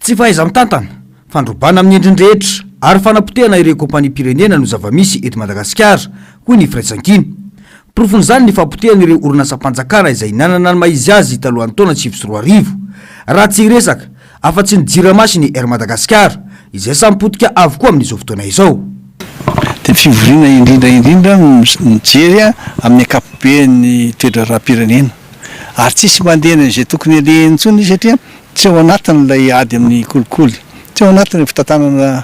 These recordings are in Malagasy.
tsy fahaiza mitantana fandrobana amin'ny endrindrehetra ary fanapotehana ireo kompania pirenena no zava-misy eto Madagasikara hoy ny firaisankiny. Profon'izany ny fampotehana ireo orinasa-panjakana izay nanana ny maizy azy talohan'ny taona 2024 raha tsy resaka afa-tsy ny JIRAMA ny Air Madagasikara izay sampotika avokoa amin'izao fotoana izao. De fivoriana indrindra mijery amin'ny akapobean'ny toetra raha-pirenena ary tsisy mandehana izay tokony alehany intsony satria tsy ao anatin'ilay ady amin'ny kolikoly, tsy ao anatin'ny fitantanana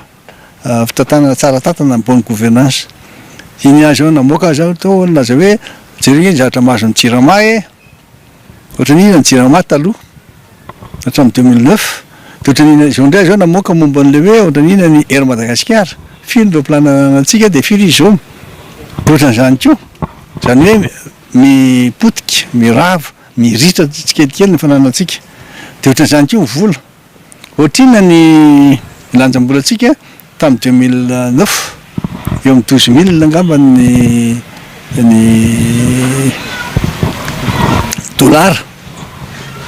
tsara tatana ny bonne gouvernance. Iny azy ao namoaka zao tao laza hoe jerena ny zavatra mahazo ny JIRAMA ohatran'ny ny JIRAMA taloha hatramin'ny 2009 de ohatran'ny zao ndray zao namoaka momba an'le hoe ohatran'ny ny Air Madagasikara firy ireo planana antsika de firy izy zao ohatran'izany koa zany hoe mipotika mirava miritra tsikelikely ny fananantsika de ohatran'izany koa vola ohatrina ny lanjam-bolantsika tamin'ny 2009 eo amin'ny 12 000 angamba ny dollara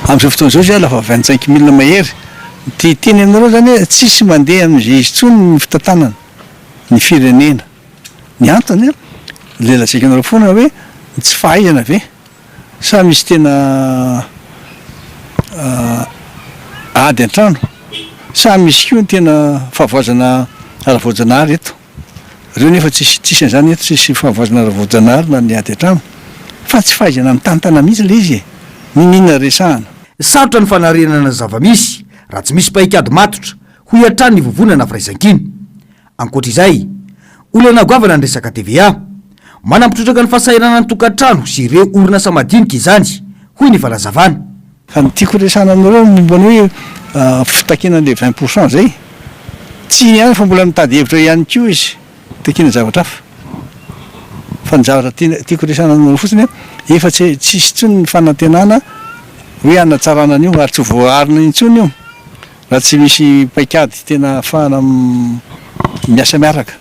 amin'izao fotoana izao zay lafa 25 000 mahery. Ty teny aminareo zany hoe tsisy mandeha amin'izay izy tsony ny fitantanana ny firenena. Ny antony le lazaika anareo foana hoe tsy fahaizana ve sa misy tena ady an-trano sa misy koa tena fahavoazana ara-voajanahary eto. Reo nefa tsisy an'izany eto, tsisy fahavoazana ara-voajanahary na ny ady an-trano fa tsy fahaizana mitantana mihitsy le izy ninina resahana. Sarotra ny fanarenana zava-misy raha tsy misy paikady matotra ho iatrany ny vovonana firaisankiny. Ankoatr'izay, olana goavana ny resaka TVA manampitrotraka ny fahasahiranana ny tokantrano sy ireo orinasa madinika izany hoy ny falazavana. Ka ny tiako resahana aminareo momba ny hoe fitakinan'le 20% zay tsy ihany fa mbola mitady hevitra ihany koa izy takina zavatra hafa fa ny zavatra tiako resahana aminareo fotsiny efa tsisy tsony ny fanantenana hoe anatsarana an'io ary tsy voarina intsony io raha tsy misy paikady tena ahafahana miasa miaraka.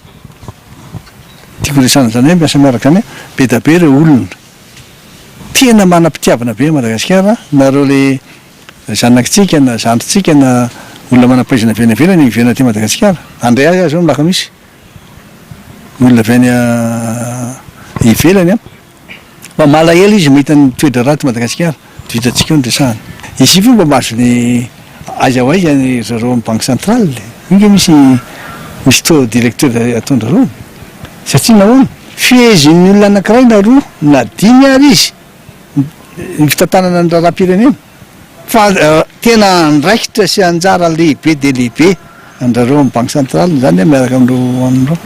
Tiako resahana zany hoe miasa miaraka zany be da be ireo olona tena manam-pitiavana be Madagasikara nareo le zanakitsika na zandritsika na olona manam-pahaizana venavelany ivena ty Madagasikara. Andray azy zao milaka misy olona avy any ivelany fa malahelo izy mahita ny toedra raha ty Madagasikara vitantsika io ny resahana. Izy io mba mahazo ny aiza ho aiza ny zareo amin'ny banque centrale inge misy taux directeur ataondrareo satria nahoana fihezin'ny olona anankiray na roa na 10 ary izy ny fitantanana ny raha-pirenena fa tena andraikitra sy anjara lehibe de lehibe andrareo amin'ny banque centrale zany miaraka amin'ireo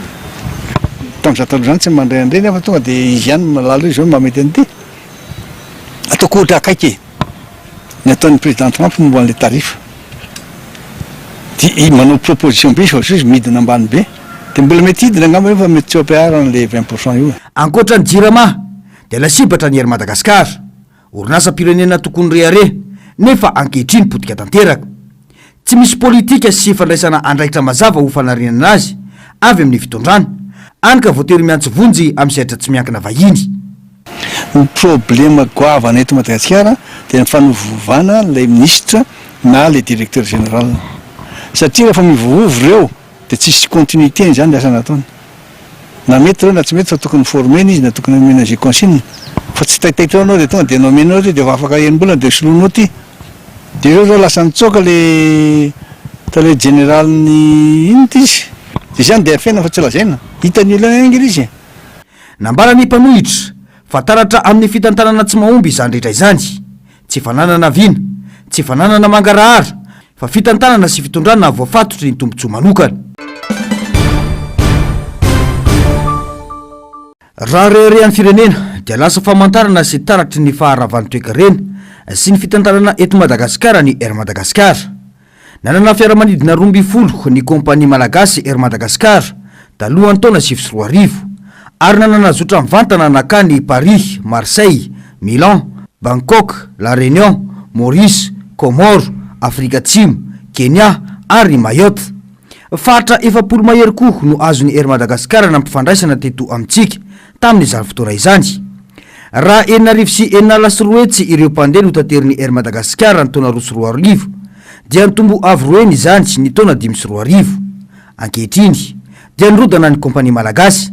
tamin'izao taloha zany tsy mandray andreny fa tonga de izy ihany malala izy zao mamety an'ity ataoko ohatra akaiky ny ataon'ny président Trump momba an'le tarifa di manao proposition be fa izy midina ambany be de mbola mety hidina angamba fa mety tsy ampiarana an'le 20% io. Ankoatra ny JIRAMA de lasibatra ny Air Madagasikara orinasa pirenena tokony rehare nefa ankehitriny potika tanteraka tsy misy politika sy fandraisana andraikitra mazava ho fanarenana azy avy amin'ny fitondrana any ka voatery miantso vonjy amin'ny sehatra tsy miankina vahiny. Ny problema goavana eto Madagasikara dia ny fanovovana ilay ministra na le directeur général satria rehefa mivovovo ireo dia tsisy continuité zany asa nataony na mety reo na tsy mety fa tokony formeny izy na tokony aménager consigne fa tsy taitaitra anao dia tonga dia nomenao ty dia efa afaka enimbolana dia soloanao ty dia reo zao lasa nitsoaka le tale généralny ino ty izy dia zany dia afena fa tsy lazaina hitany olana engely izy. Nambara ny mpanohitra fa taratra amin'ny fitantanana tsy mahomby izany rehetra izany tsy fananana viana tsy fananana mangarahara fa fitantanana sy fitondrana voafatotry ny tombontsoa manokana. Raha reharehan'ny firenena dia lasa famantarana sy taratry ny faharavan'ny toe-karena sy ny fitantanana eto Madagasikara ny Air Madagasikara. Nanana fiaramanidina 12 ny kompania malagasy Air Madagasikara talohan'ny taona 2024 ary nanana zotra mivantana nakany Paris, Marseille, Milan, Bangkok, La Réunion, Maurice, Comore, Afrika Atsimo, Kenya ary Mayotte. Fatra 400 mahery koa no azony Air Madagasikara nampifandraisana teto amintsika tamin'izany fotoana izany. Raha 4 sy 4 ireo mpandeha no tateriny Air Madagasikara ny taona 2024 dia nitombo avroeny izany ny taona 5 ankehitriny dia nirodana ny kompania malagasy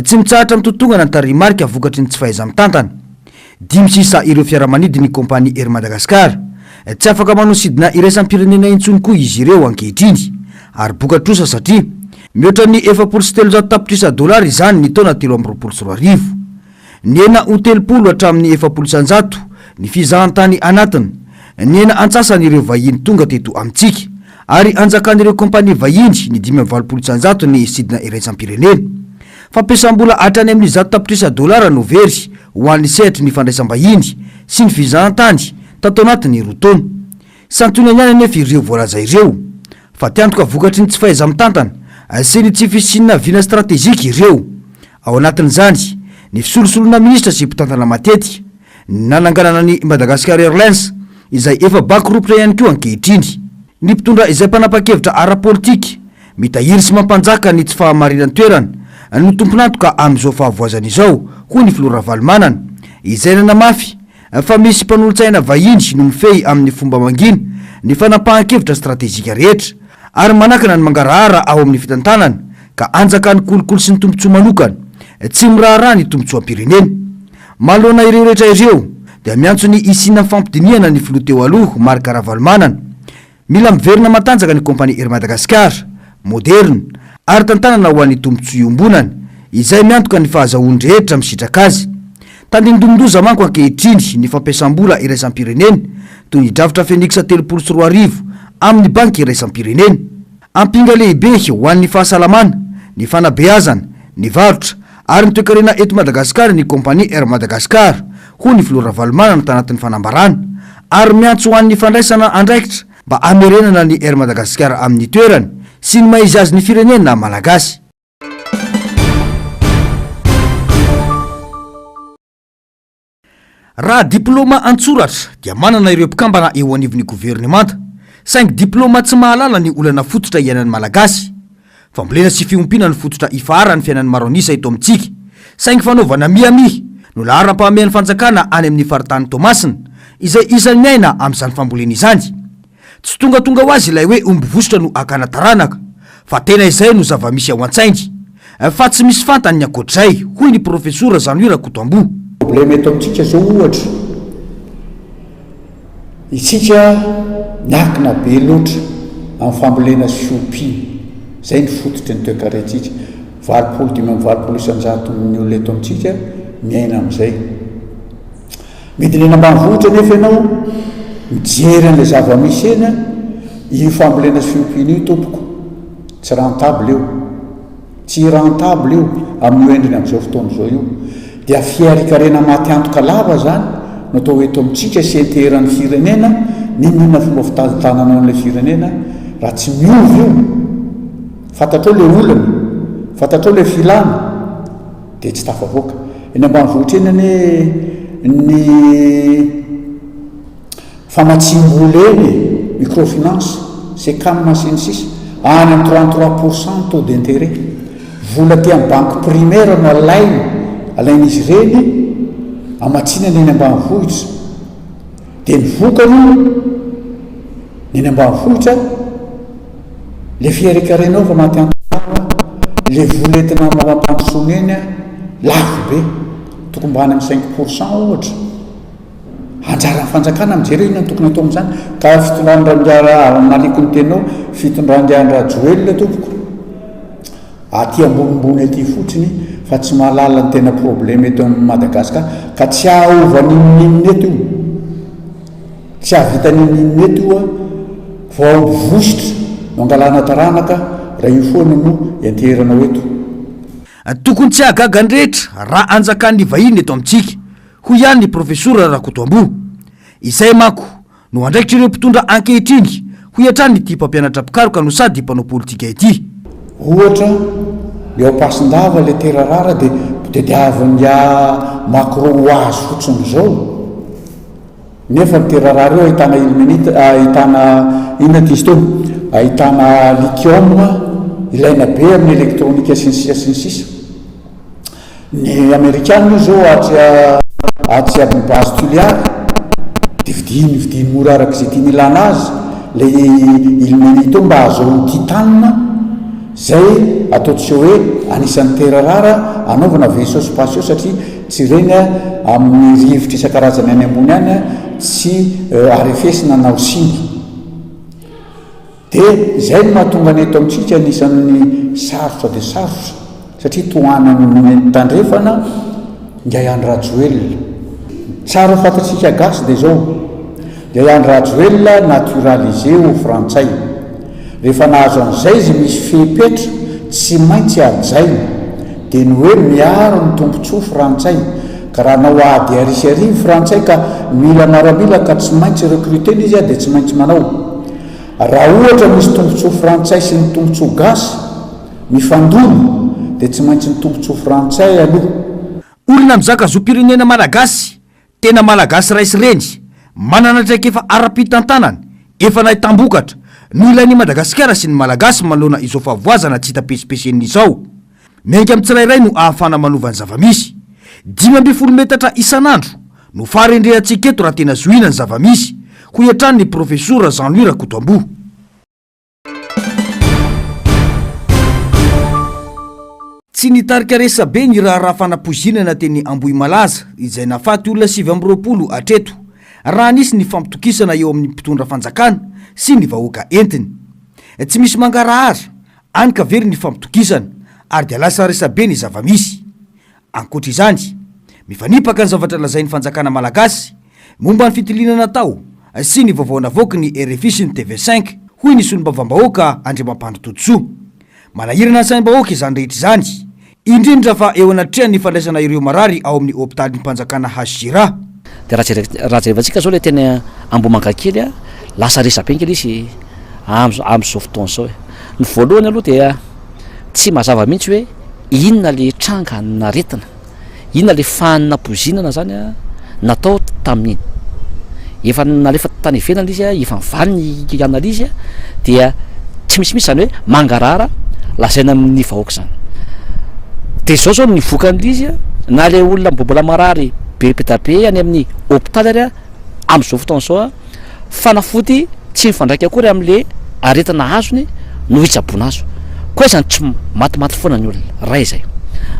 tsy mitsahatra mitotongana ny tarimarika vokatry ny tsy fahaiza mitantana 5 sisa ireo fiaramanidy ny kompania Air Madagascar tsy afaka manosidina iraisam-pirenena intsony koa izy ireo ankehitriny ary bokatrosa satria mihoatra ny 700 tapitrisa dolary izany ny taona 3 ny ena ho 30 hatramin'ny 700 ny fizahantany anatiny ny ena antsasany ireo vahiny tonga teto amintsika ary anjakan'ireo kompania vahiny ny 5 ny sidina iraisam-pirenena fampiasam-bola hatrany amin'ny 100 tapitrisa dolara no very ho an'ny sehatra ny fandraisam-bahiny sy ny fizahantany tato anatiny roa taona santony ihany anefa ireo voalaza ireo fa tiantoka vokatry ny tsy fahaiza mitantana sy ny tsy fisinina vina stratezika ireo ao anatin'izany ny fisolosolona ministra sy mpitantana matetika nananganana ny Madagascar Airlines izay efa bankropitra ihany koa ankehitriny ny mpitondra izay mpanapa-kevitra ara-politika mitahiry sy mampanjaka ny tsy fahamarinany toerana no tomponantoka amin'izao fahavoazana izao hoy ny Flora Valomanana izay nanamafy fa misy mpanolo-tsaina vahiny no mifehy amin'ny fomba mangina ny fanapahan-kevitra stratezika rehetra ary manakana ny mangarahara ao amin'ny fitantanana ka anjaka ny kolokolo sy ny tombontsoa manokana tsy miraharaha ny tombontsoa am-pirenena malohana ireo rehetra ireo dia miantso ny isina fampidiniana ny filoha teo aloha Marc Ravalomanana mila miverina matanjaka ny kompania Air Madagascar moderna ary tantanana ho an'ny tombontsoa iombonana izay miantoka ny fahazahoany rehetra misitraka azy tandindomondoza manko ankehitriny ny fampiasam-bola iraisam-pirenena toy ny drafitra Phoenix 3 amin'ny banky iraisam-pirenena ampinga lehibe ho an'ny fahasalamana ny fanabeazana ny varotra ary ny toekarena eto Madagasikara ny kompania Air Madagascar hoy ny Flora Valomanana tanatin'ny fanambarana ary miantso ho an'ny fandraisana andraikitra mba amerenana ny Air Madagascar amin'ny toerany sy ny maizy azy ny firenena malagasy. Raha diplôma antsoratra dia manana ireo mpikambana eo anivon'ny governemanta saingy diplôma tsy mahalala ny olana fototra iainan'ny malagasy fambolena sy fiompiana ny fototra ifaharan'ny fiainan'ny maronisa eto amintsika saingy fanaovana miami no lahara-pahamehan'ny fanjakana any amin'ny faritany Tomasina izay isan'ny aina amin'izany fambolena izany tsy tonga ho azy ilay hoe omby vosotra no akana taranaka fa tena izay no zava-misy ao an-tsaingy fa tsy misy fantany ny akoatr'izay hoy ny profesora Zanohy Rakotombo. Problema eto amintsika zao ohatra isika miakina be loatra amin'ny fambolena sy fiompiana zay ny fototry ny toekarentsika 25 isanjato ny olona eto amintsika miaina amin'izay midiny eny ambanivohitra nefa ianao mijery an'ilay zava-misy eny io fambolena sy fiompiana io tompoko tsy rentable io tsy rentable io amin'ny endriny amin'izao fotoana izao io dia fiarikarena matiantoka lava zany no atao eto amintsika sy enteran'ny firenena ninona fomba fitaditanana an'ilay firenena raha tsy miovy io fantatrao le olana fantatrao le filana dia tsy tafavoaka eny ambanivohitra eny ny famatsim-bola eny microfinance c'est comme siny sisa any amin'ny 33% taux d'intérêt vola ty amin'ny banque primaire no alain'izy ireny amatsinana eny ambanivohitra dia mivokany eny ambanivohitra le fiarikarenao fa matiantoa le vola entina mampandrosoana eny lafo be tokony mbany amin'ny 5% ohatra anjaran'ny fanjakana mijery io no tokony atao amin'izany ka fitondrandrandra naliko ny tenao fitondrandrandra joelina tompoko aty ambonimbony aty fotsiny fa tsy mahalala ny tena problème eto amin'ny Madagasikara ka tsy aova ninninina eto io tsy ahavita ninninina eto io fa vosotra no angalana taranaka raha io foana no enteranao eto tokony tsy ahagaga ny rehetra raha anjakan'ny vahiny eto amintsika hoy ihany ny profesora Rakotombo izay manko no andraikitra ireo mpitondra ankehitriny hoy hatrany ny ty mpampianatra pikaroka no sady mpanao politika ity ohatra le ao Pasindava le terarara dia tediavin'ny Macron ho azy fotsiny zao nefa ny terarara eo ahitana ilmenita ahitana inona ty izy teo ahitana lithium ilaina be amin'ny elektronika sy ny sisa ny amerikana io zao atsy amin'ny base tuliary dia vidiny mora araka izay tiany ilana azy le ilmenito mba azo titanina zay ataotsy hoe anisan'ny terarara anaovana vaisseau spatiaux satria tsy reny amin'ny rivotra isan-karazany any ambony any tsy arefesina nao simba dia zay no mahatonga ny eto amintsika anisan'ny sarotra dia sarotra satria tohanany tandrefana Yahya Rajoelina tsara fantatsika gasy dia zao Yahya Rajoelina naturalisé au frantsay rehefa nahazo an'izay izy misy fepetra tsy maintsy ajaina dia ny hoe miaro ny tombontsoa frantsay ka raha nao ady arisy arivo frantsay ka mila maramila ka tsy maintsy recrutena izy dia tsy maintsy manao raha ohatra misy tombontsoa frantsay sy ny tombontsoa gasy mifandony dia tsy maintsy ny tombontsoa frantsay aloha. Olona mizaka zom-pirenena malagasy tena malagasy raisy reny manana traika efa ara-pitantanany efa nahitambokatra no ilain'ny Madagasikara sy ny malagasy manoloana izao favoazana tsy hita pesipeseny izao. Miainga amin'ny tsirairay no ahafana manovany zavamisy 12 metatra isan'andro no faharendrehantsika eto raha tena zohina ny zavamisy ho iantrany ny profesora Jean-Louis Rakotombo. Tsy nitarika resabe ny raha fanampoizinana teny Ambohimalaza izay nafaty olona 720 atreto raha nisy ny fampitokisana eo amin'ny mpitondra fanjakana sy ny vahoaka entiny. Tsy misy mangarahara anika very ny fampitokisana ary dia lasa resabe ny zavamisy. Ankoatra izany, mifanipaka ny zavatra lazain'ny fanjakana malagasy momba ny fitilinana tao sy ny vaovao navoaka ny RFI sy ny TV5 hoy ny solombavam-bahoaka Andriamampandrotontsoa. Manahirana ny saim-bahoaka izany rehetra izany, indrindra fa eo anatrehany ny fandraisana ireo marary ao amin'ny hôpitalin'ny mpanjakana Hajira. Dia raha jerevantsika zao le teny Ambohimankakely lasa resapenkely izy amin'izao fotoana zao. Ny voalohany aloha dia tsy mazava mihitsy hoe inona le tranga naretina, inona le fanampoizinana zany natao tamin'iny. Efa nalefa tany ivelany izy efa mivaly ny analizy dia tsy misimisy zany hoe mangarahara lasaina amin'ny vahoaka zany. Dia zao ny vokan'izy na le olona mbola marary be petabe any amin'ny hôpitaly ary amin'izao fotoana zao fanafody tsy mifandraika akory amin'le aretina azony no hitsaboana azo. Koa izany tsy matimaty foana ny olona ray izay.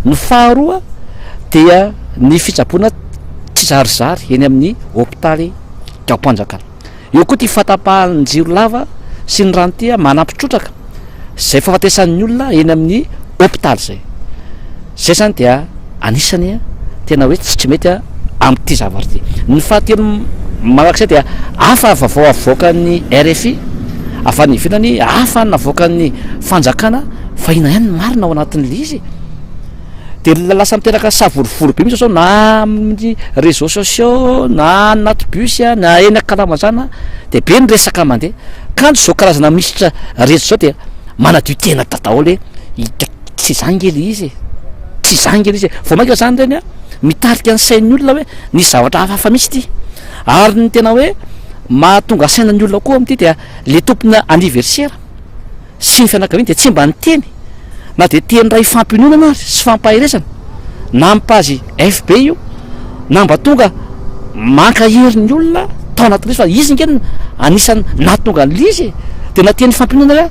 Ny faharoa dia ny fitsaboana tsy zarizary eny amin'ny hôpitaly Kaompanjakana. Eo koa ty fatapahan'ny jiro lava sy ny ranty manampitrotraka zay fahafatesan'ny olona eny amin'ny hôpitaly zay. Zay zany dia anisany tena hoe tsy mety amin'ity zavatra ity. Ny fahatelo manakasay dia hafa vaovao avoaka ny RFI afa ny ivelany, hafa navoaka ny fanjakana fa ina ihany marina ao anatin'le izy. Dia lasa miteraka savorovory be mihitsy zao na amin'ny réseaux sociaux na anaty bus na eny akalamazana dia be ny resaka mandeha. Kanto zao karazana misitra rehetra zao dia manadio tena dadaholy tsy zangely izy, tsy zangely izy. Vao maika zany reny mitarika ny sain'ny olona hoe ny zavatra hafahafa misy ity. Ary ny tena hoe mahatonga sainan'ny olona koa amin'ity dia le tompona anniversaire sy ny fianakaviana dia tsy mba niteny na dia teny ray fampinonana ary sy fampahiresana na mipazy FB io na mba tonga mankaherin'ny olona tao anatin'izy fa izy ngeny anisany nahatonga an'izy dia na teny fampinonana hoe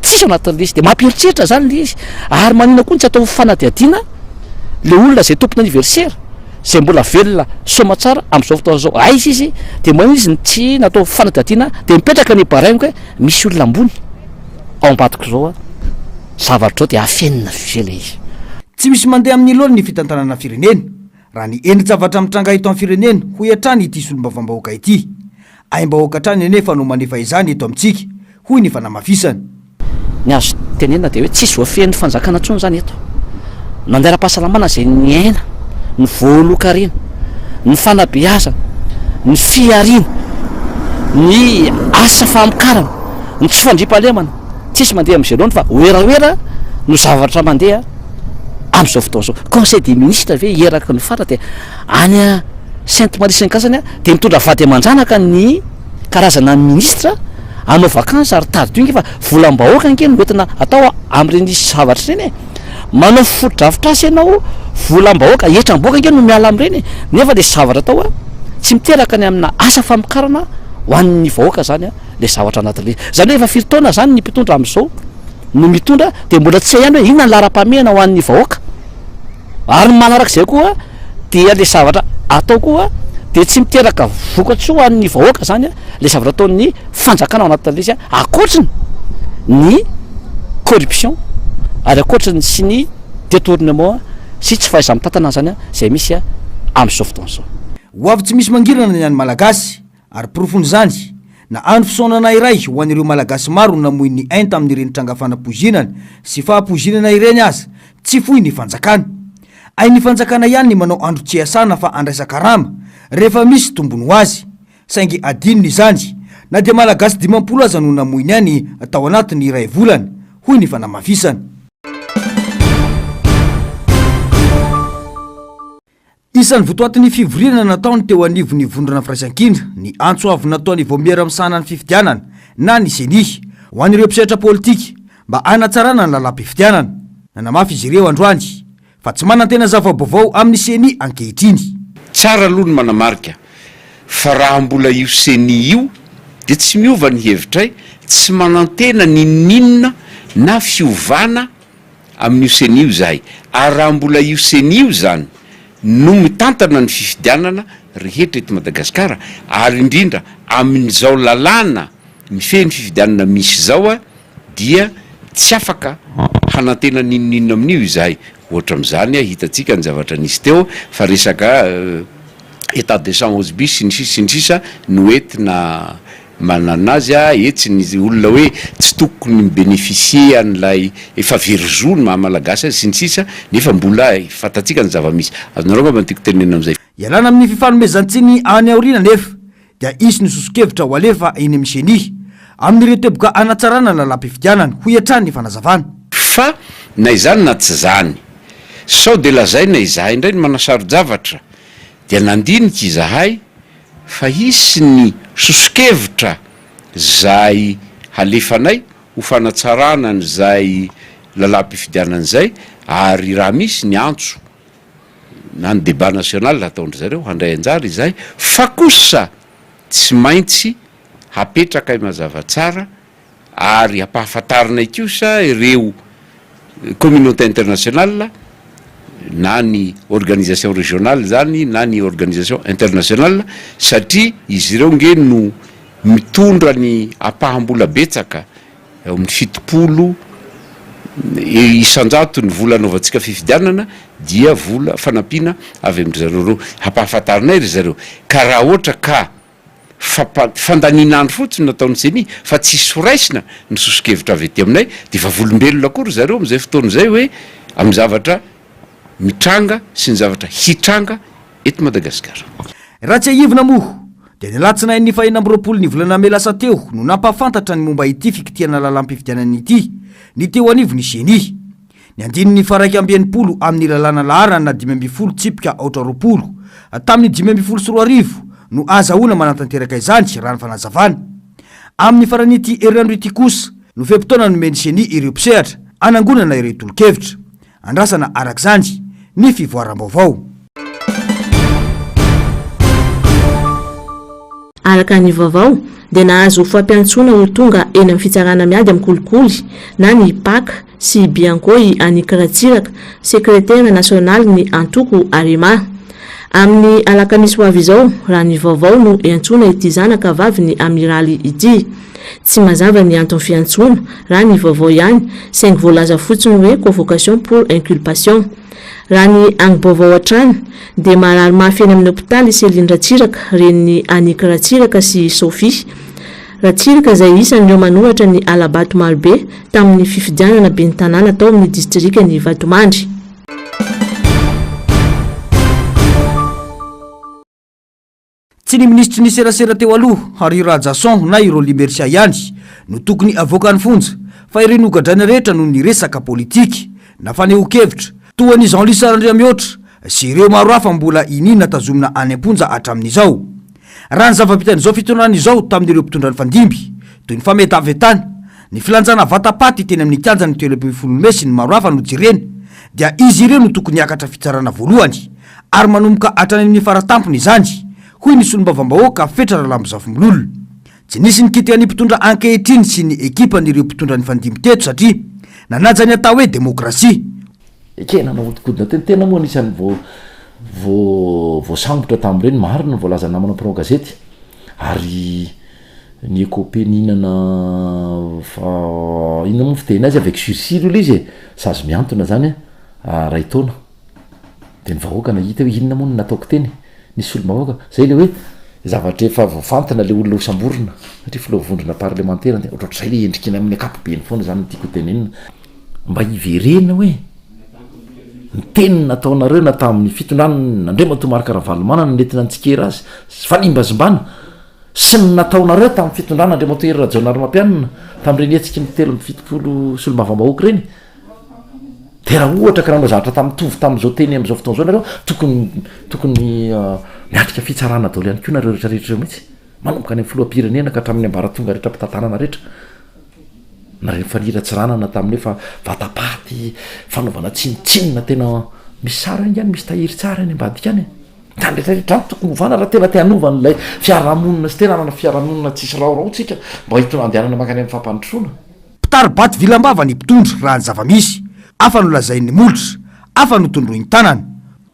tsisy ao anatin'izy dia mampieritreritra zany le izy. Ary manina koa tsy atao fanadihadiana le olona zay tompona anniversaire zay mbola velona soma tsara amin'izao fotoana zao aiza izy dia manina izy ny tsy natao fanadihadiana dia mipetraka ny baraingo hoe misy olona ambony ao ambadiko zao zavatra zao dia afenina vela izy. Tsy misy mandeha amin'ny lolo ny fitantanana firenena raha ny endry zavatra mitranga eto amin'ny firenena ho iantrany ity solombavam-bahoaka ity. Aim-bahoaka trany anefa no manefa izany eto amintsika hoy ny fanamafisany. Ny azo tenenina dia hoe tsisy voafehin'ny fanjakana intsony zany eto. Nandera-pahasalamana zay ny aina, ny voalokarina, ny fanabeazana, ny fiarina, ny asa famokarana, ny tsy fandriam-pahalemana, tsisy mandeha amin'izay loatra fa oeraoera no zavatra mandeha amin'izao fotoana zao. Conseil des ministres ve eraky ny fara dia any Sainte Marie Saint-Casany dia mitondra vady aman-janaka ny karazana ministra hanao vakansa ary tady io fa volam-bahoaka nkeny noentina atao amin'ireny zavatra ireny manao foto-drafitr'asa ianao volam-bahoaka etram-bahoaka nkeny no miala amin'ireny nefa le zavatra atao tsy miteraka ny amina asa famokarana ho an'ny vahoaka zany le zavatra anatin'le zany hoe efa firy taona zany ny mpitondra amin'izao no mitondra de mbola tsy hay ihany hoe inona ny lara-pamehana ho an'ny vahoaka ary manarak'izay koa dia le zavatra atao koa de tsy miteraka vokatry ho an'ny vahoaka zany a le zavatra ataon'ny fanjakana ao anatin'le izy a akoatriny ny corruption ary akoatriny sy ny détournement sy tsy fahaiza-mitatana zany a zay misy a amin'izao fotoana zao ho avy tsy misy mangirana ny any malagasy ary pirofony zany na andro fisaonana iray ho an'ireo malagasy maro namoy ny enta amin'ireny trangafanapozinana sy fahapozinana ireny azy tsy foy ny fanjakana ay ny fanjakana ihany ny manao andro tsy asana fa andraisaka rama rehefa misy tombony ho azy saingy adinony izany na dia malagasy 50 aza no namoiny any tao anatiny iray volana hoy ny fanamafisana. Isan'ny votoatin'ny fivoriana nataony teo anivony vondrana firaisan-kina ny antso avy nataony vao miara-misana ny fifidianana na ny seni ho an'ireo mpisaitra politika mba anatsarana ny lalam-pifidianana nanamafy izy ireo androany fa tsy manantena zava-baovao amin'ny seni ankehitriny. Tsara aloha ny manamarika fa raha mbola io seni io de tsy miova ny hevitray tsy manantena ninninona na fiovana amin'io seni io zahay ary raha mbola io seni io zany no mitantana ny fifidianana rehetra eto Madagasikara ary indrindra amin'izao lalàna mifehy ny fifidianana misy zao a dia tsy afaka hanantena ninninona amin'io izahay ohatra amin'izany a hitantsika ny zavatra nisy teo fa resaka état de sang Osby sy ny sisa no entina mananazy a etsy ny olona hoe tsy tokony mibénéficier an'ilay efa verzony mahamalagasy sy ny sisa nefa mbola fantatsika ny zava-misy azonareo ngamba tiako tenenina amin'izay ialana amin'ny fifanomezantsiny any aoriana nefa dia isy ny sosokevitra ho alefa eny amin'ny seni amin'ireo teboka anatsarana ny lalam-pifidianana ho iatrany ny fanazavana fa na izany na tsy zany sao de lazay na izahay indray ny manasaro-javatra dia nandinika izahay fa isy ny sosokevitra zay halefanay ho fanatsarana nyzay lalam-pifidianana zay ary raha misy ny antso na ny débat national ataondry zareo handray anjara izay fa kosa tsy maintsy hapetraka y mazava tsara ary hampahafantarinay kosa ireo communauté internationale na ny organisation régionale zany na ny organisation internationale satria izy ireo nge no mitondra ny apahambola betsaka amin'ny fitopolo isanjato ny vola anaovantsika fifidianana dia vola fanampiana avy amindry zareo reo hampahafantarinay ry zareo ka raha ohatra ka fandaninandro fotsiny nataony seni fa tsy soraisina ny sosokevitra avy ety aminay de fa volombelona kory zareo am'izay fotoana zay hoe amin'ny zavatra mitranga sy ny zavatra hitranga eto Madagasikara. Raha tsy ahivina moa dia nilatsinainy ny fahina amby 20 ny volana May lasa teo no nampahafantatra ny momba ity fikitiana lalam-pifidianana ity ny teo anivony seni ny andininy faraiky amby 80 amin'ny lalàna laharana 5 tsipika 4 tamin'ny 5 sy 4 no azahoana manatanteraka izany raha ny fanazavana amin'ny faran'ity herinandro ity kosa no fepotona nomeny seni ireo mpisehatra anangonana ireo tolo-kevitra andrasana arak'izany ny fivoaram-baovao. Araka ny vaovao dia nahazo fampiantsoana ho tonga eny amin'ny fitsarana miady amin'ny kolikoly na ny paka sy biangoy any Karatsiraka sekretera nasionaly ny Antoko Arima. Amin'ny alakamisy ho avy izao raha ny vaovao no iantsoana ity zanaka vavy ny amiraly ity. Tsy mazava ny antony fiantsoana raha ny vaovao ihany saingy voalaza fotsiny hoe convocation pour inculpation. Raha ny agnibaovao hatrany dia marary mafy eny amin'ny hôpitaly Seline Ratsiraka reny any Karatsiraka sy Sofie Ratsiraka izay isan'ireo manohatra ny alabato marobe tamin'ny fifidianana ben'ny tanàna tao amin'ny distrika ny Vatomandry. Tsy ny ministry ny serasera teo aloha Harry Rajason na ireo Libersia ihany no tokony avoakany fonja fa ireo nogadrana rehetra no ny resaka politika na faneho-kevitra toa ny Jean-Louis Sarandriamihoatra sy ireo maro hafa mbola inina tazomina any am-ponja hatramin'izao. Raha ny zava-pitan'izao fitonan'izao tamin'ireo mpitondra ny fandimby toy ny fametavetana ny filanjana vatapaty teny amin'ny kianjany 12 Mey ny maro hafa no jereny dia izy ireo no tokony hiakatra fitsarana voalohany ary manomboka hatrany amin'ny faratampony izany hoy ny solombavam-bahoaka Fetra Ralamozafo Mololo. tsy nisy nikitiany mpitondra ankehitriny sy ny ekipa n'ireo mpitondra ny fandimy teto satria nanaja ny atao hoe demokrasia ekena naodikodina tena moa nisan'ny voasambotra tamin'ireny marina ny voalaza namana mpanao gazety ary ny ekopé ninana inona moa fiteny azy avec sursis olo izy sazy miantona zany ray taona de ny vahoaka nahita hoe inona moa no nataoko teny nisy olo mahoaka zay le hoe zavatra efa voafantana le olona hosamborona satria filovondrona parlementaire ohatr'zay le endrikina amin'ny akapobeny foana zany tiako tenenina mba hiverena hoe ny teny nataonareo na tamin'ny fitondrana nandrematomarika ravalomana nentina nitsikera azy fanimbazimbana sy ny nataonareo tamin'ny fitondrana andrematoery rajaonary mampianina tamin'ireny etsika ny telo fitopolo sy olomavambahoaka reny de raha ohatra ka rahanao zavatra tamitovy tam'izao teny am'izao fotoana zao nareo tokony miatrika fitsarana daholo ihany ko nareo rehetrarehetra reo mihitsy manomboka any amin'ny filoam-pirenena ka hatramin'ny ambaratonga rehetra mpitantanana rehetra nareny faniratsiranana tamin'ny hoe fa vatapaty fanaovana tsinitsinina tena misy sara iny any misy tahiry tsara any ambadika any tany rehetrarehetra tokony hovana raha tena te hanova n'lay fiarahamonina sy tena anana fiarahamonina tsisy raoraotsika mba hito andehanana makany amin'ny fampandrosoana mpitary baty vilambava ny mpitondra raha ny zava-misy afa no lazain'ny molotra afa no tondroiny tanana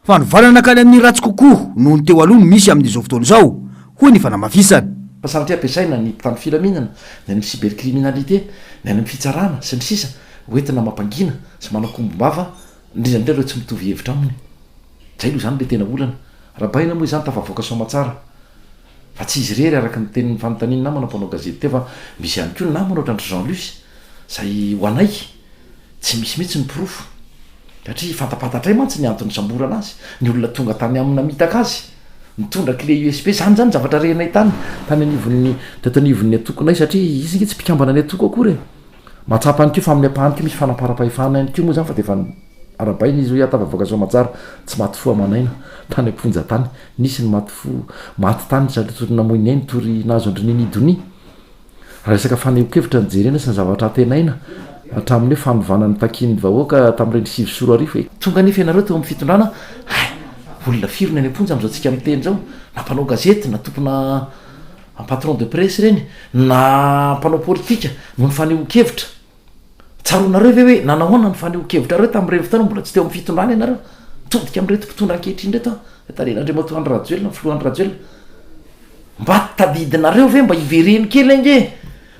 fanovanana kany amin'ny ratsy kokoa noho ny teo aloha no misy amin'izao fotoana izao hoy ny fanamafisana fasanatria ampiasaina ny mpitany filaminana ny any cybercriminalité ny any amin'ny fitsarana sy ny sisa hoentina mampangina sy manakombombava indrindrandreo reo tsy mitovy hevitra aminy zay loha zany le tena olana rahabaina moa izany tafavoaka somatsara fa tsy izy rery araka ny tenin'ny fanontaniany namana mpanao gazety teo fa misy ihany koa ny namana ohatrandry Jean Luc zay ho anay tsy misy mihitsy ny pirofo satria fantapatatray mantsy ny antony samborana azy ny olona tonga tany amina mitaka azy mitondra clé USB zany zavatra renay tany anivon'ny tetanivon'ny atokonay satria izy tsy mpikambana ny atoko akory matsapa any ko fa amin'ny apahany ko misy fanampara-pahefana any ko moa zany fa de fa arabaina izy hoe atavavoaka somatsara tsy maty fo amanaina tany amponja tany nisy ny maty tany satria namoiny ainy tory nazo andrinenidoni raha resaka faneokevitra ny jerena sy ny zavatra atenaina hatramin'ny hoe fanovanany takin'ny vahoaka tamin'ireny sivy soro arivo tonga nefa ianareo teo amin'ny fitondrana olona firony any amponja am'izao tsika miteny zao na mpanao gazety na tompona patron de presse reny na mpanao politika no ny faneokevitra tsaronareo ve hoe nanahoana ny faneokevitra reo tamin'ireny fotoana mbola tsy teo amin'ny fitondrana ianareo todika amin'reto mpitondra ankehitriny reto taren'andriamatoany rajoelona filohan'ny rajoelona mba tadidinareo ve mba hivereny kely ange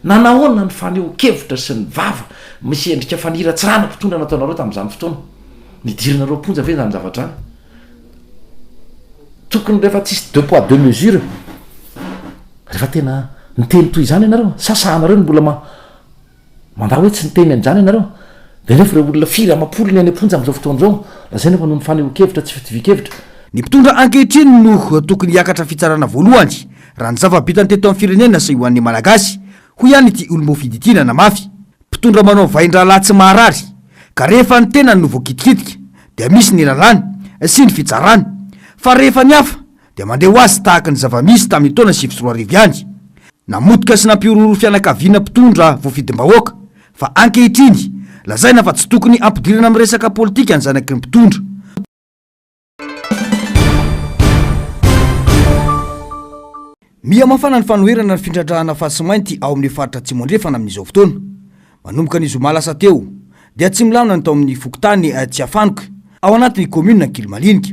nanahoana ny faneokevitra sy ny vava misy endrika faniratsirana mpitondra nataonareo tamin'izany fotoana nidirinareo ponja ve zany zavatra any tokony rehefa tsisy 2 poids 2 mesure rehefa tena niteny toy izany ianareo sasahanareo ny mbola mandà hoe tsy niteny an'izany ianareo de nefa reo olona firy amapolony any amponja am'izao fotoana zao lazay nefa noho ny faneokevitra tsy fitovikevitra ny mpitondra ankehitriny no tokony hiakatra fitsarana voalohany raha ny zava-bitany teto amin'ny firenena sy ho an'ny malagasy hoy ihany ity olombofiditiana na mafy mpitondra manao vain-drahalahy tsy maharary ka rehefa ny tenany no voakitikitika dia misy ny lalàny sy ny fitsarana fa rehefa ny hafa dia mandeha ho azy tahaka ny zava-misy tamin'ny taona 2024 ihany namotika sy nampiororo fianakaviana mpitondra voafidim-bahoaka fa ankehitriny lazaina fa tsy tokony ampidirana amin'ny resaka politika ny zanaky ny mpitondra mia mafana ny fanoherana ny findradrahana fasimainty ao amin'ny faritra Tsimondrefana amin'izao fotoana manomboka ny zoma lasa teo dia tsy milamina ny tao amin'ny fokotany tsy afanoka ao anatin'ny commune Kilmalinika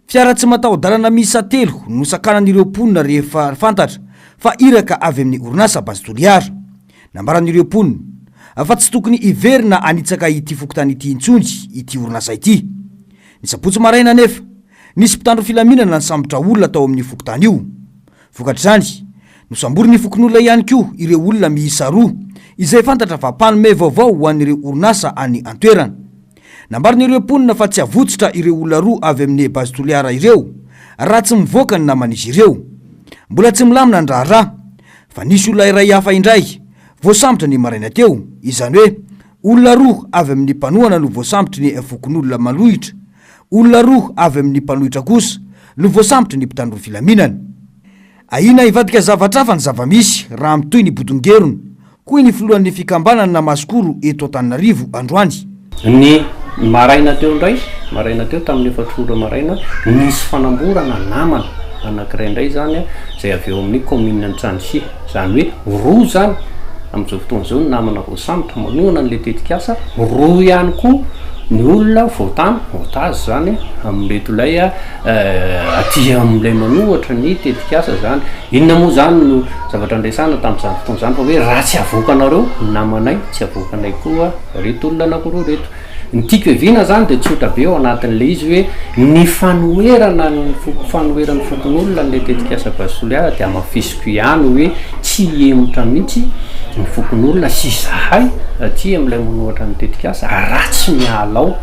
fiara tsy mataho-dalana miisa 3 no sakanan'ireo mponina rehefa fantatra fa iraka avy amin'ny orinasa Bazitoliara nambaran'ireo mponina fa tsy tokony iverina anitsaka ity fokotany ity intsonjy ity orinasa ity ny sabotsy maraina nefa nisy mpitandro filaminana ny sambotra olona tao amin'ny fokotany io vokatr'izany nosambory ny fokon'olona ihany koa ireo olona miisa 2 izay fantatra fa panome vaovao ho an'ireo orinasa any antoerana nambarin'ireo mponina fa tsy avotsitra ireo olona 2 avy amin'ny Bazitoliara ireo raha tsy mivoaka ny naman'izy ireo mbola tsy milamina ny raharaha fa nisy olona iray hafa indray voasambotra ny maraina teo izany hoe olona 2 avy amin'ny mpanohana no voasambotry ny fokon'olona malohitra olona 2 avy amin'ny mpanohitra kosa no voasambotry ny mpitandro filaminana aina ivadika zavatra hafa ny zava-misy raha mitoy ny bodongerony hoy ny filohan'ny fikambanana na masikoro eto Antananarivo androany ny maraina teo indray maraina teo tamin'ny 4 maraina nisy fanamborana namana anankiray indray zany zay avy eo amin'ny commune ny Transi, zany hoe roa zany amin'izao fotoana zao ny namana voasambotra manoana n'le tetikasa, roa ihany koa ny olona voatany otazy zany am'leto lay aty am'lay manohatra ny tetikasa zany. Inona moa zany no zavatra andraisana tamin'izany fotoana zany fa hoe raha tsy avoakanareo namanay tsy avoakanay koa reto olona anankiroa reto. Ny tiako evina zany de tsotra be ao anatin'le izy hoe ny fanoherana ny fanoheran'ny fokon'olona n'le tetikasa Basotoliara de amafisiko ihany hoe tsy emotra mihitsy ny fokon'olona sy zahay aty am'ilay manohatra ny tetikasa ratsy mialao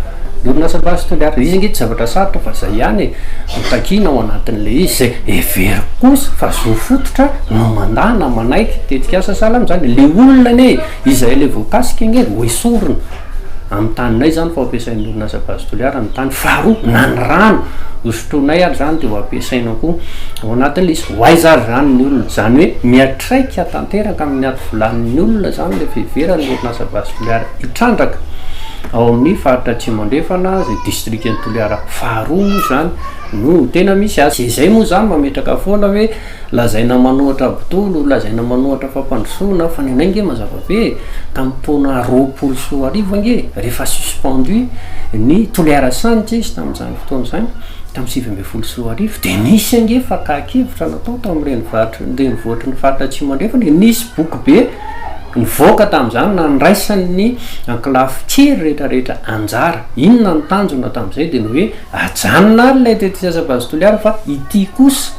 orinasa Basotoliara. Izy nge tsy zavatra sarotra fa zay ihany mitakina ao anatin'le izy zay every kosa fa zo fototra no mandana manaiky tetikasa salama zany le olona ne izay le voakasika nge ho esorina amin'ny taninay zany fa ampiasain'ny orinasa Basotoliara ny tany faharoa na ny rano osotroanay ary zany de ho ampiasaina koa ao anatin'le izy hoaiza ary zany ny olona zany hoe miatraika tanteraka amin'ny aty volanin'ny olona zany le fiheverany orinasa Basotoliara hitrandraka ao amin'ny faritra Tsimandrefana zay district ny Toliara faharoa zany no tena misy azy. Izay moa zany mametraka foana hoe lazaina manohatra botolo, lazaina manohatra fampandrosoana fa nenay nge mazava be tamin'ny taona 2021 nge rehefa suspendu ny Toliara Santy izy tamin'izany fotoana zany tamin'ny 2021 de nisy nge fakakevitra natao tamin'ireny vohatra ny faritra Tsimandrefana nisy boky be nivoaka tamin'izany na niraisan'ny ankilafitsery rehetrarehetra anjara. Inona ny tanjona tamin'izay de ny hoe ajanona ary lay tetikasa Basotoliara fa ity kosa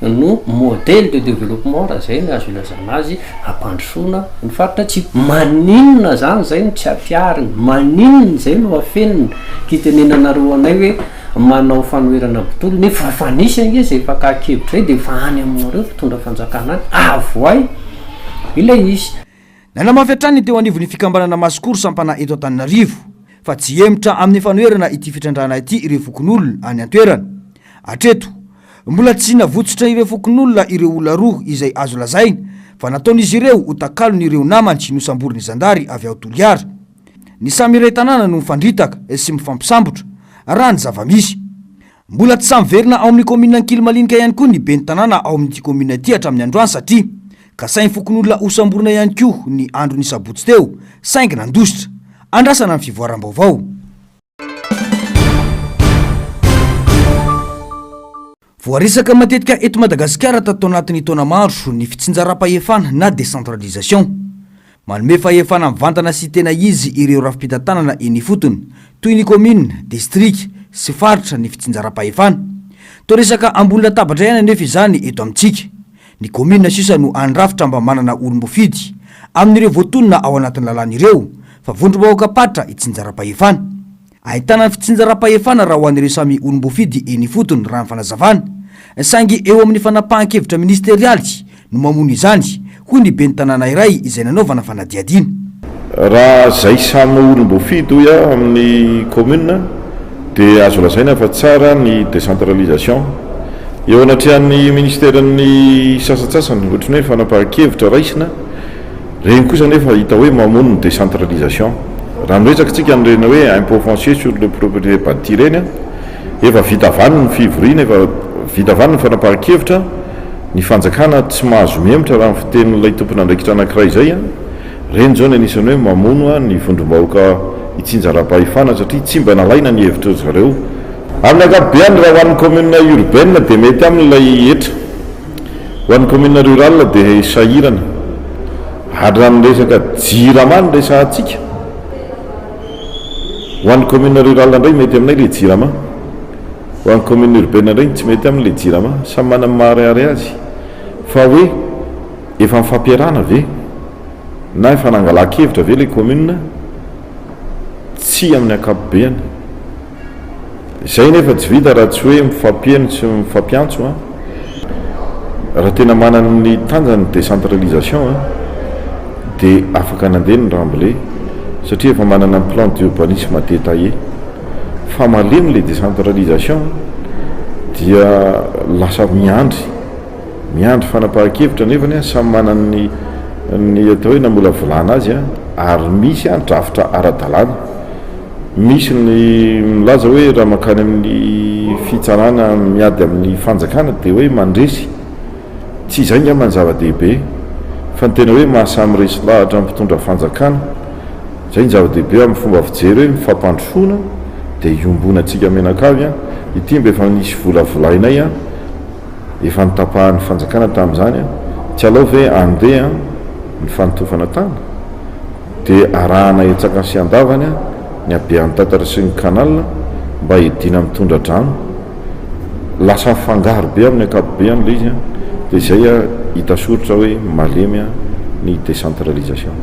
no modèle de développement raha zay ny azo ilazana azy ampandrosoana ny faritra tsy maninona zany zay no tsy atiariny, maninona zay no afenina kitenenanareo anay hoe manao fanoherana botolo nefa fa nisy nge zay fakakevitra zay de fa any aminareo fitondra fanjakana any avoay ilay izy. Nanamafiatrany teo anivon'ny fikambanana masikoro sampana eto Antananarivo fa tsy emotra amin'ny fanoherana ity fitrandrana ity ireo fokon'olona any an-toerana. Atreto mbola tsy navotsotra ireo fokon'olona ireo olona roa izay azo lazaina fa nataon'izy ireo ho takalony ireo namany sy nosamboriny zandary avy ao Toliara. Ny samy iray tanàna no mifandritaka sy mifampisambotra raha ny zava-misy. Mbola tsy samverina ao amin'ny komina Ankilymalinika ihany koa ny ben'ny tanàna ao amin'ity komina ity hatramin'ny androany satria ka saingy fokon'olona hosamborina ihany koa ny andro ny sabotsy teo saingy nandositra andrasana ny fivoaram-baovao. Voarisaka matetika eto Madagasikara tato anatin'ny taona maro ny fitsinjaram-pahefana na décentralisation. Manome fahefana mivantana sy tena izy ireo rafim-pitantanana eny fotony toy ny commune, district sy faritra ny fitsinjaram-pahefana. Toresaka ambony latabatra ihany anefa izany eto amintsika. Ny commune sisa no andrafitra mba manana olom-bofidy amin'ireo voatonona ao anatin'ny lalàn'ireo fa vondrom-bahoaka patra itsinjaram-pahefana. Ahitana ny fitsinjaram-pahefana raha ho an'ireo samy olom-bofidy eny fotony raha ny fanazavana. Saingy eo amin'ny fanapahan-kevitra ministerialy no mamono izany hoy ny ben'ny tanàna iray izay nanaovana fanadiadiana. Raha zay samy olom-bofidy hoy amin'ny commune dia azo lazaina fa tsara ny décentralisation. Eo anatrehan'ny ministeran'ny sasatsasany ohatrany hoe fanapahan-kevitra raisina reny kosa nefa hita hoe mamono ny décentralisation. Raha miresaka tsika nirena hoe impôt foncier sur le propriété bâtie reny efa vita vaniny ny fivoriana, efa vita vaniny ny fanapahan-kevitra, ny fanjakana tsy mahazo miemotra raha fitenin'ilay tompon'andraikitra anankiray zay reny zao ny anisany hoe mamono ny vondrom-bahoaka itsinjaram-pahefana satria tsy mba nalaina ny hevitra zareo. Amin'ny ankapobeny raha ho an'ny commune urbaine dia mety amin'ilay etra, ho an'ny commune rurale dia sahirana ary raha miresaka jirama ny resahantsika. Ho an'ny commune rurale indray mety aminay le jirama, ho an'ny commune urbaine indray tsy mety amin'le jirama, samy manana mahariary azy fa hoe efa mifampiarana ve na efa nangalakevitra ve le commune tsy amin'ny ankapobeny. Zay nefa tsy vita raha tsy hoe mifampieno sy mifampiantso raha tena manana ny tanjany décentralisation dia afaka nandeny rambole satria efa manana ny plan d'urbanisme détaillé fa malemy le décentralisation dia lasa miandry fanapahan-kevitra nefany samy manana ny atao hoe namola volana azy ary misy drafitra ara-dalàna misy ny milaza hoe raha makany amin'ny fitsarana miady amin'ny fanjakana dia hoe mandresy tsy izay nga manzava-dehibe fa ny tena hoe mahasamy resy lahatra mpitondra fanjakana zay ny zava-dehibe amin'ny fomba fijery hoe mifampandrosoana dia iombonantsika menakavy a ity mba efa nisy volavolainay a efa nitapahan'ny fanjakana tamin'izany a tsy alaova hoe andeha ny fanotofana tana dia arahana etsaka sy andavany a ny abean'ny tantara sy ny kanal mba edina mitondra drano lasa fangaro be amin'ny akapobe an'la izy a dia izay a hita soritra hoe malemy a ny décentralisation.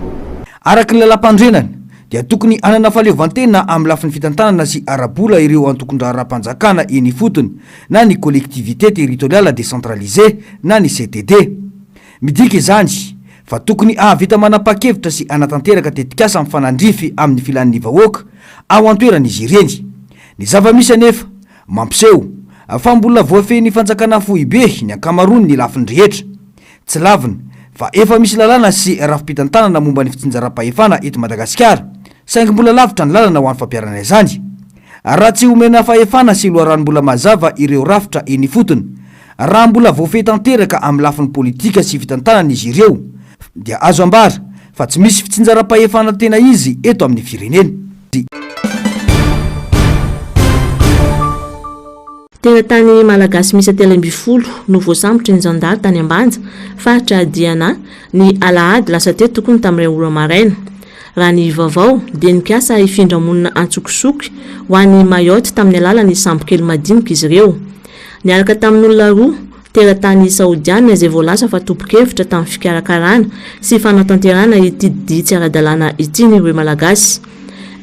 Araka ny lalam-pandrenany dia tokony anana faleovantena amin'ny lafin'ny fitantanana sy arabola ireo antokon-draharam-panjakana eny fotony na ny collectivité territoriale décentralisée na ny CTD. Midika izany fa tokony ahavita manapa-kevitra sy anatanteraka tetikasa amin'ny fanandrify amin'ny filan'ny vahoaka ao antoeran'izy ireny. Ny zava-misy anefa mampiseho fa mbola voafehin'ny fanjakana fohibe ny ankamaroany ny lafiny rehetra. Tsy lavina fa efa misy lalàna sy rafim-pitantanana momba ny fitsinjaram-pahefana eto Madagasikara, saingy mbola lavitra ny lalana ho an'ny fampiarana izany. Raha tsy omena fahefana sy loharano mbola mazava ireo rafitra eny fotony, raha mbola voafehy tanteraka amin'ny lafin'ny politika sy fitantanana izy ireo, dia azo ambara fa tsy misy fitsinjaram-pahefana tena izy eto amin'ny firenena. Teratany malagasy misy 70 no voasambotra ny zandary tany Ambanja faritra Diana ny alahady lasa teto tokony tamin'ireo ora maraina. Raha ny vaovao dia nikasa hifindramonina antsokisoky ho an'ny Mayotte tamin'ny alalan'ny sambo kely madinika izy ireo. Niaraka tamin'olona roa teratany saodiana izay voalasa fa topo-kevitra tamin'ny fikarakarana sy fanatanterana ity didy tsy ara-dalàna ity ny ireo malagasy.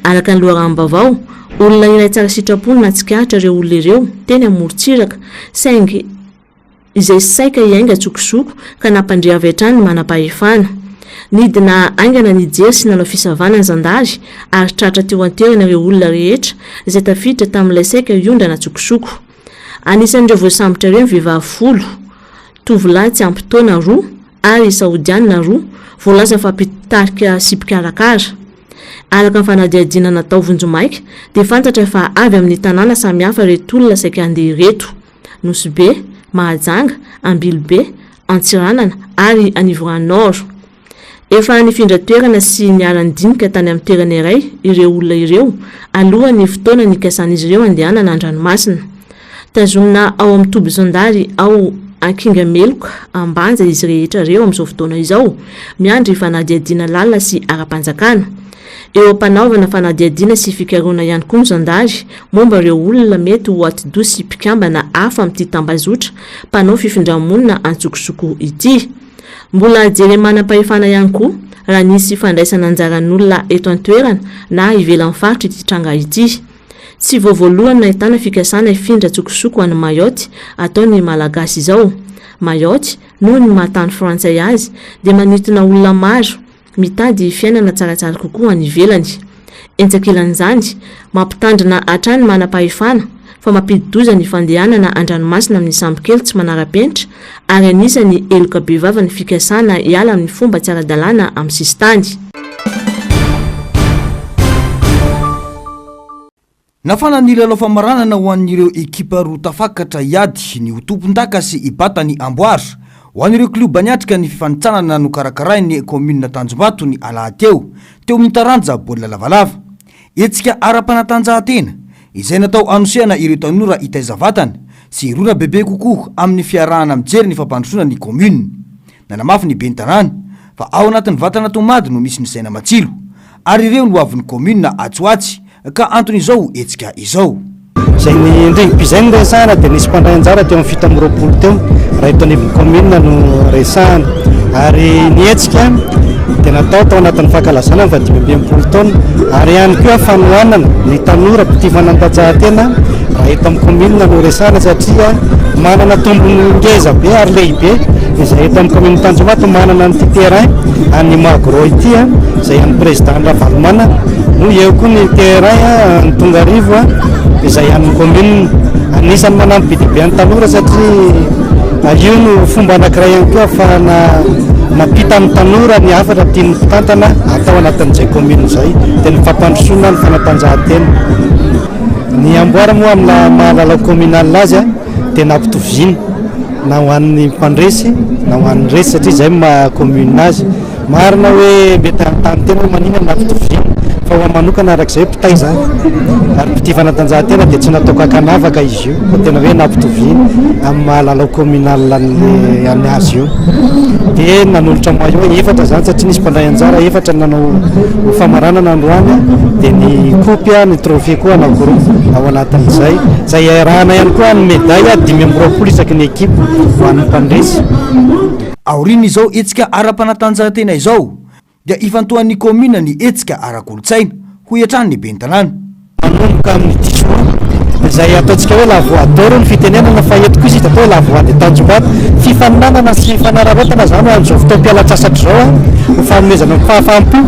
Araka ny loharam-baovao, olona iray tsara sitrapony natsikaritra ireo olona ireo teny amorontsiraka saingy izay saika hiainga tsokosoko ka nampandrehava hatrany manam-pahefana. Nidina aingana nijery sy nanao fisavana ny zandary ary tratra teo anterana ireo olona rehetra izay tafiditra tamin'ilay saika iondana tsokosoko. Anisan'ireo voasambotra ireo vehivavy 10, tovolahy tsy ampy taona 2 ary saodiana 2 voalaza fa mpitarika sy mpikarakara. Araka ny fanadihadiana natao vonjomaika dia fantatra fa avy amin'ny tanàna samihafa reto olona saika andeha ireto: Nosy-be, Mahajanga, Ambilobe, Antsiranana ary Anivora Nord. Efa nifindra toerana sy niaran-dinika tany amin'ny toerana iray ireo olona ireo alohan'ny fotoana nikasan'izy ireo andehanana an-dranomasina. Tazomina ao amin'ny toby zandary ao Ankinga Meloka Ambanja izy rehetra ireo amin'izao fotoana izao miandry fanadihadiana lalina sy ara-panjakana. Eo am-panaovana fanadihadiana sy fikaroana ihany koa ny zandary momba ireo olona mety ho atidoha sy mpikambana hafa amin'ity tambazotra mpanao fifindramonina antsokosoko ity. Mbola jery manam-pahefana ihany koa raha nisy fandraisana anjaran'olona eto an-toerana na ivelan'ny faritra ity tranga ity. Tsy voavoalohany nahitana fikasana hifindra tsokosoko any Mayotte ataony malagasy izao. Mayotte noho ny mahatany frantsay azy dia manintona olona maro mitady fiainana tsaratsara kokoa any ivelany. Entsakelan'izany mampitandrina hatrany manam-pahefana fa mampididoza ny fandehanana an-dranomasina amin'ny sambo kely tsy manara-penitra ary anisany eloka be vava ny fikasana hiala amin'ny fomba tsy ara-dalàna amin'ny sistany. Nafana ny lalao famaranana ho an'ireo ekipa roa tafakatra hiady ny ho tompon-daka sy hibata ny amboara ho an'ireo kluba niatrika ny fifanitsanana no karakarain'ny commune Tanjombato ny alahateo teo amin'ny taranja baolina lavalava. Etsika ara-panatanjahantena izay natao anosehana ireo tanora hitaizavatana sy rona bebe kokoa amin'ny fiarahana mijery ny fampandrosoana ny commune. Nanamafy ny ben'ny tanàna fa ao anatin'ny vatana tomady no misy ny saina matsilo ary ireo no avin'ny commune Atsoatsy ka antony izao etsika izao. Zay ny ndrengim-pizainy resahana dia nisy mpandray anjara teo amin'ny 7 teo raha eto anivon'ny commune no resahana ary ny etsika dia natao tao anatin'ny fankalazana fa 520 taona ary ihany koa fanohanana ny tanora mpitia fanatanjahantena raha eto amin'ny commune no resahana satria manana tombony ngeza be ary lehibe izay eto amin'ny commune Tanjombato manana ny terrain any Magro ity izay amin'ny président Lavalomana no eo koa ny terrain ny Tongarivo izay amin'ny commune anisany manampy bidibe ny tanora satria io no fomba anankiray ihany koa ahafahana mampita amin'ny tanora ny afatra tiany mpitantana atao anatin'izay commune zay dia ny fampandrosoana ny fanatanjahantena. Ny amboara moa amina mahalalao communal azy a dia nampitovina na ho an'ny mpandresy na ho an'ny resy satria zay maha commune azy. Marina hoe mety antany tena hoe manina nampitovina fa ho manokana arak'izay mpitay zany ary mpity fanatanjahantena dia tsy nataoko akanavaka izy io fa tena hoe nampitovina amin'ny mahalalao communal any azy io. Dia nanolotra moa io hoe efatra zany satria nisy mpandray anjara efatra nanao famaranana androany dia ny kopy ny trophée koa anankiroa ao anatin'izay zay arahana ihany koa ny médaille 520 isaky ny ekipe ho an'ny mpandresy. Aorina izao etsika ara-panatanjahantena izao dia ifantohan'ny commune ny etsika ara-kolotsaina ho iatran'ny ny ben'ny tanàna. Manomboka amin'ny disoa izay ataontsika hoe la voix d'or ny fitenenana fa eto koa izy atao hoe la voix de tanjombato fifaninanana sy fanararaotana zany ho an'izao fotoam-pialan-tsasatra zao ho fanomezana amin'ny fahafaham-po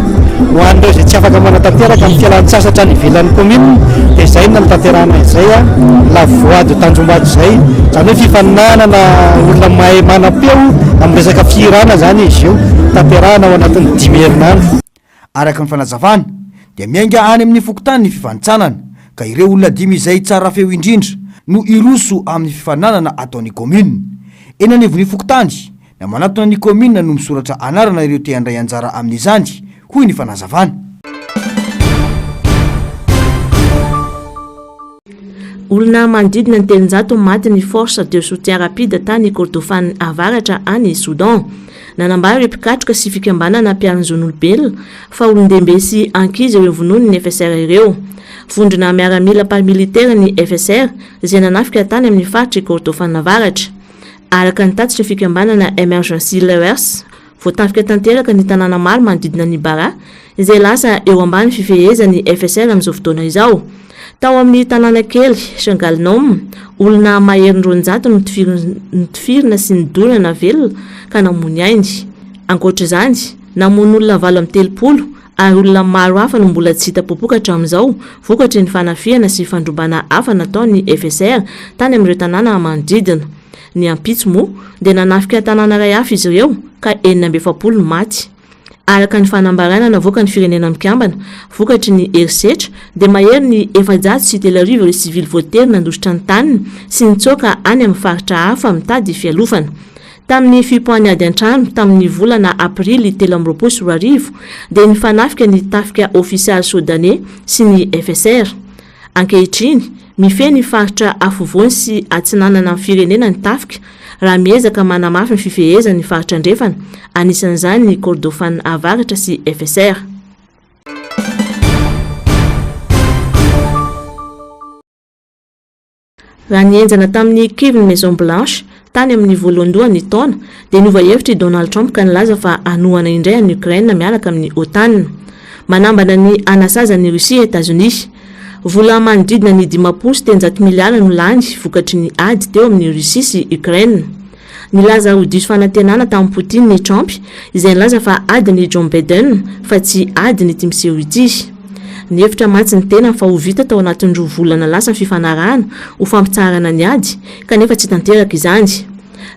ho an'ireo izay tsy afaka manatanteraka amin'ny fialan-tsasatra ny ivelan'ny commune dia izay na nitanterahana izay la voix de tanjombato izay zany hoe fifaninanana olona mahay manam-peo amin'ny resaka fihirana zany izy io tanterahana ao anatin'ny 10 herinandro. Araka ny fanazavana dia miainga any amin'ny fokotany ny fifanitsanana ka ireo olona 5 izay tsara feo indrindra no iroso amin'ny fifaninanana ataon'ny commune. Eny anivon'ny fokotany na manatona ny commune no misoratra anarana ireo te handray anjara amin'izany hoy ny fanazavana. Olona manodidina ny 300 maty ny force de soutien rapide tany Kordofan avaratra any Soudan. Nanambara mpikatroka sy fikambanana mpiaron'olobelona fa olon-dehibe sy ankizy ireo vonoiny ny FSR ireo. Vondrona miaramila paramilitaire ny FSR izay nanafika tany amin'ny faritra Kordofan avaratra. Araka ny tatitra fikambanana Emergency Lewers, voatafika tanteraka ny tanàna maro manodidina ny Bara izay lasa eo ambany fifehezan'ny FSR amin'izao fotoana izao. Tao amin'ny tanàna kely Shangalnom, olona maherin'ronjato no tifirina sy nidorana velona ka namony ainy. Ankoatra izany, namony olona 7 ary olona maro hafa no mbola tsy hita popoka hatramin'izao vokatry ny fanafiana sy fandrombana hafa nataon'ny FSR tany amin'ireo tanàna manodidina. Ny ampitso moa dia nanafika tanàna iray hafa izy ireo ka 720 maty. Araka ny fanambarana navoaka ny firenena mikambana vokatry ny herisetra dia mahery ny 730 ireo civil voatery nandositra ny taniny sy nitsoaka any amin'ny faritra hafa mitady fialofana. Tamin'ny fipoahany ady an-trano tamin'ny volana aprily 13 dia ny fanafika ny tafika ofisialy sodanais sy ny FSR. Ankehitriny mifeny faritra afovoany sy atsinanana amin'ny firenena ny tafika raha miezaka manamafy ny fifehezan'ny faritra andrefana anisan'izany ny Kordofan avaratra sy FSR. Raha nienjana tamin'ny kiviny Maison Blanche tany amin'ny voalohandohan'ny taona dia niova hevitra Donald Trump ka nilaza fa anohana indray ny Ukraine miaraka amin'ny OTAN. Manambana ny anasazan'ny Russie États-Unis. Vola manodidina ny 500 miliara no lany vokatry ny ady teo amin'ny Russie sy Ukraine. Nilaza ho diso fanantenana tamin'ny Poutine ny Trump izay nilaza fa ady ny Joe Biden fa tsy ady ny Timothy ity. Ny hevitra matsy ny tena fa ho vita tao anatin'ny 2 volana lasa ny fifanarahana ho fampitsarana ny ady kanefa tsy tanteraka izany.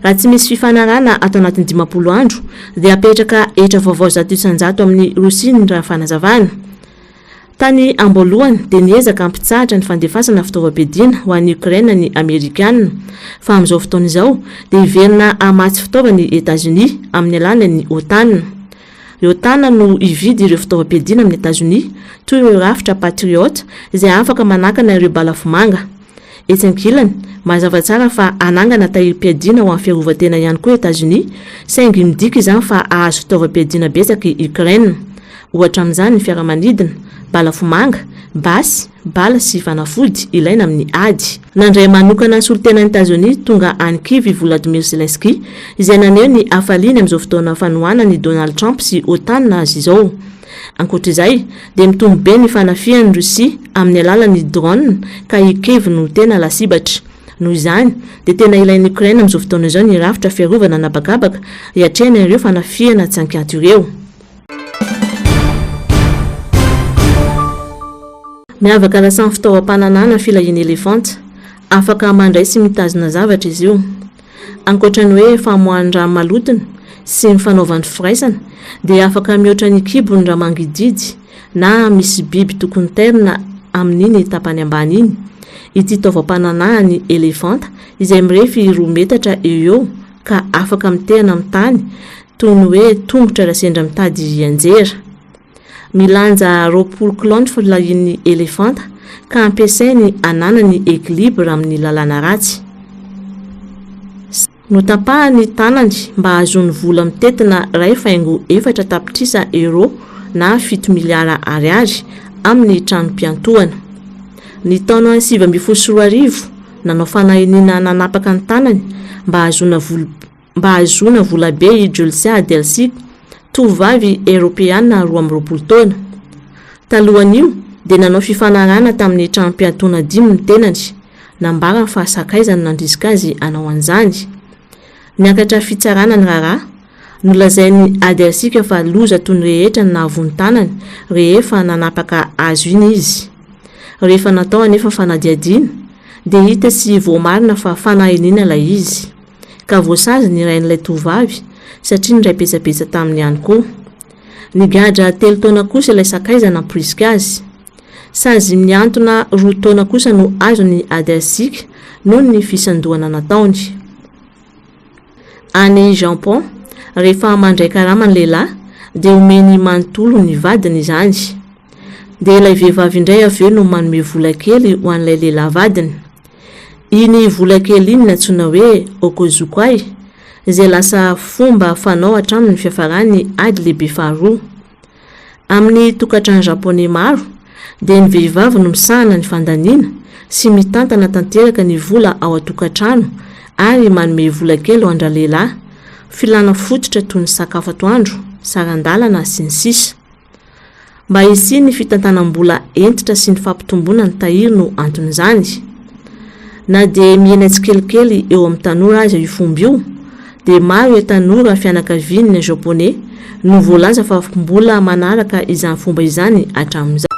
Raha tsy misy fifanarahana atao anatin'ny 50 andro dia apetraka hetra vaovao 100 amin'ny Russie ny raha fanazavana. Tany amboalohany dia niezaka ampitsahatra ny fandefasana fitaovam-piadiana ho an'ny Ukraine ny Amerikanina fa amin'izao fotoana izao dia hiverina hamatsy fitaovany États-Unis amin'ny alalany OTAN. Ny OTAN no hividy ireo fitaovam-piadiana amin'ny États-Unis toy ireo rafitra Patriot izay afaka manakana ireo balafomanga. Etsy ankilany mazava tsara fa anangana tahirim-piadiana ho amin'ny fiarovan-tena ihany koa États-Unis saingy midika izany fa ahazo fitaovam-piadiana betsaky Ukraine. Ohatra amin'izany ny fiaramanidina, balafomanga, basy, bala sy fanafody ilaina amin'ny ady. Nandray manokana ny solotenan'ny États-Unis tonga any Kiev Volodymyr Zelensky izay naneho ny hafaliany amin'izao fotoana fanohanany Donald Trump sy OTAN azy izao. Ankoatr'izay dia mitombo be ny fanafian'ny Russie amin'ny alalan'ny drone ka i Kiev no tena lasibatra. Noho izany dia tena ilain'ny Ukraine amin'izao fotoana izao ny rafitra fiarovana anabakabaka hiatrehana ireo fanafiana tsankianto ireo. Miavaka lasan'ny fitaovam-pananana filahiana elefanta, afaka mandray sy mitazona zavatra izy io. Ankoatra ny hoe famoahany rano malotona, sy ny fanaovan'ny firaisana dia afaka mihoatra ny kibo ny ramangididy na misy biby tokony terina amin'iny tapany ambany iny. Ity taovam-pananà ny elefanta izay mirefy 2 metatra eo ka afaka miterina amin'ny tany toy ny hoe tongotra raha sendra mitady anjera. Milanja 20 km falahin'ny elefanta ka ampiasainy ananany équilibre amin'ny lalàna ratsy. Notapahany tanany mba ahazony vola mitetina ray faingo 4 tapitrisa euro na 7 miliara ariary amin'ny tranom-piantohana. Ny taona 2024 nanao fanahiniana nanapaka ny tanany mba ahazona vola be i Julcia Delcy, tovovavy Europeana 12 taona. Talohan'io dia nanao fifanarana tamin'ny tranom-piantohana 5 ny tenany, nambara ny fahasakaizany nandrisika azy anao an'izany. Niakatra fitsarana ny raharaha, nolazainy Adelsika fa loza toy ny rehetra ny nahavony tanany rehefa nanapaka azo iny izy. Rehefa natao anefa fanadiadiana dia hita sy voamarina fa fanahiniana ilay izy, ka voasazy ny rain'ilay tovovavy satria ny ray betsabetsa taminy ihany koa. Nigadra 3 taona kosa ilay sakaizana namporisika azy. Sazy miantona 2 taona kosa no azony Adelsika noho ny fisandohana nataony. Any Japon, rehefa mandray karama ny lehilahy dia omeny manontolo ny vadiny izany. Dia ilay vehivavy indray avy eo no manome vola kely ho an'ilay lehilahy vadiny. Iny vola kely iny natsoina hoe okozukai, izay lasa fomba fanao hatramin'ny fiafarany ady lehibe faharoa. Amin'ny tokantrano japonais maro dia ny vehivavy no misahana ny fandaniana sy mitantana tanteraka ny vola ao an-tokantrano ary manome vola kely ho andra-lehilahy, filana fototra toy ny sakafo atoandro, sarandalana sy ny sisa. Mba hisy ny fitantanam-bola entitra sy ny fampitomboana ny tahiry no anton'izany. Na dia miaina tsikelikely eo amin'ny tanora azy io fomba io, dia maro e tanora fianakaviany ny japonais no voalaza fa mbola manaraka izany fomba izany hatramin'izany.